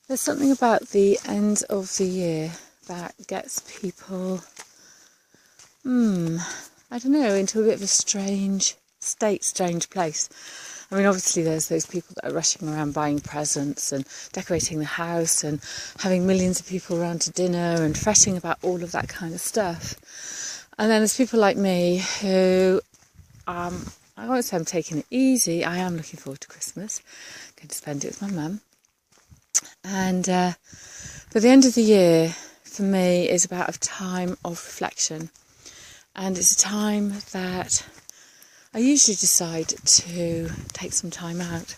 There's something about the end of the year that gets people, I don't know, into a bit of a strange place. I mean, obviously there's those people that are rushing around buying presents and decorating the house and having millions of people around to dinner and fretting about all of that kind of stuff. And then there's people like me who, I won't say I'm taking it easy. I am looking forward to Christmas. I'm going to spend it with my mum. And but the end of the year for me is about a time of reflection, and it's a time that I usually decide to take some time out.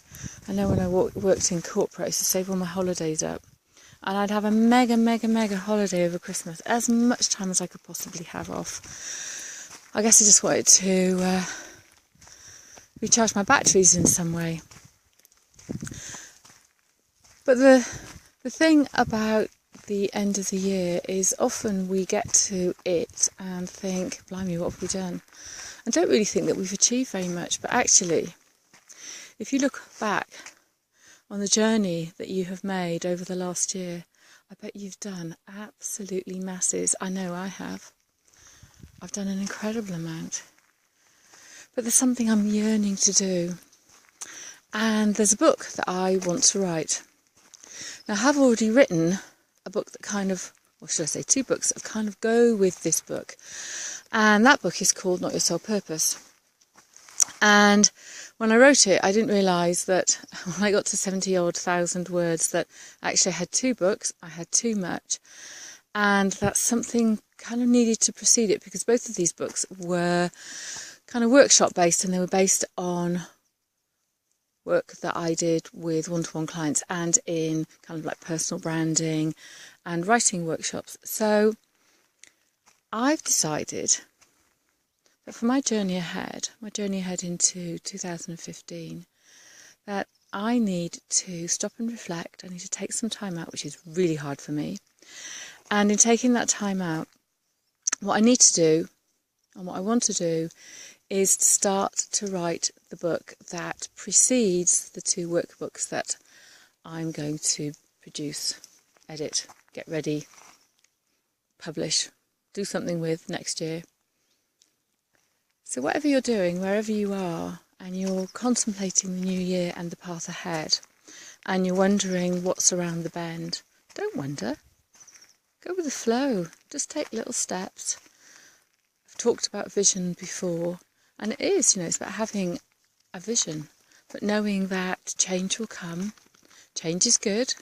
I know when I worked in corporate, I used to save all my holidays up, and I'd have a mega holiday over Christmas, as much time as I could possibly have off. I guess I just wanted to recharge my batteries in some way. But the thing about the end of the year is often we get to it and think, blimey, what have we done? I don't really think that we've achieved very much, but actually, if you look back on the journey that you have made over the last year, I bet you've done absolutely masses. I know I have. I've done an incredible amount. But there's something I'm yearning to do. And there's a book that I want to write. Now, I have already written a book that kind of, or should I say 2 books that kind of go with this book. And that book is called Not Your Sole Purpose. And when I wrote it, I didn't realise that when I got to 70,000 words that actually I had 2 books, I had too much. And that something kind of needed to precede it, because both of these books were kind of workshop based, and they were based on work that I did with one-to-one clients and in kind of like personal branding and writing workshops. So I've decided that for my journey ahead into 2015, that I need to stop and reflect. I need to take some time out, which is really hard for me. And in taking that time out, what I need to do and what I want to do is to start to write the book that precedes the 2 workbooks that I'm going to produce, edit, get ready, publish, do something with next year. So whatever you're doing, wherever you are, and you're contemplating the new year and the path ahead, and you're wondering what's around the bend, don't wonder. Go with the flow. Just take little steps. I've talked about vision before. And it is, it's about having a vision, but knowing that change will come. Change is good.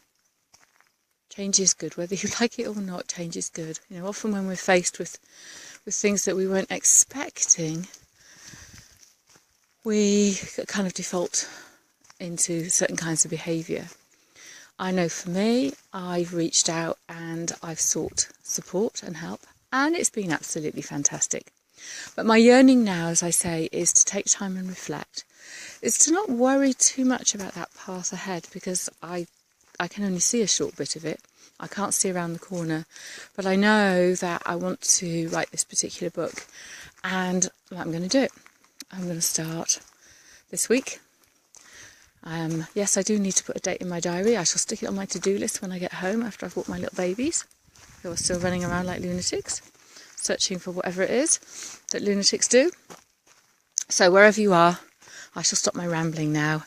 Change is good, whether you like it or not. Change is good. Often when we're faced with things that we weren't expecting, we kind of default into certain kinds of behaviour. I know for me, I've reached out and I've sought support and help, and it's been absolutely fantastic. But my yearning now, as I say, is to take time and reflect. It's to not worry too much about that path ahead, because I can only see a short bit of it. I can't see around the corner. But I know that I want to write this particular book, and I'm going to do it. I'm going to start this week. Yes, I do need to put a date in my diary. I shall stick it on my to-do list when I get home after I've walked my little babies, who are still running around like lunatics, searching for whatever it is that lunatics do. So wherever you are, I shall stop my rambling now.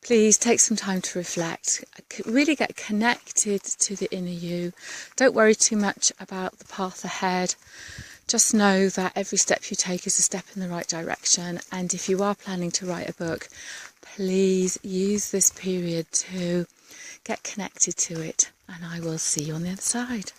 Please take some time to reflect, really get connected to the inner you. Don't worry too much about the path ahead. Just know that every step you take is a step in the right direction. And if you are planning to write a book, please use this period to get connected to it. And I will see you on the other side.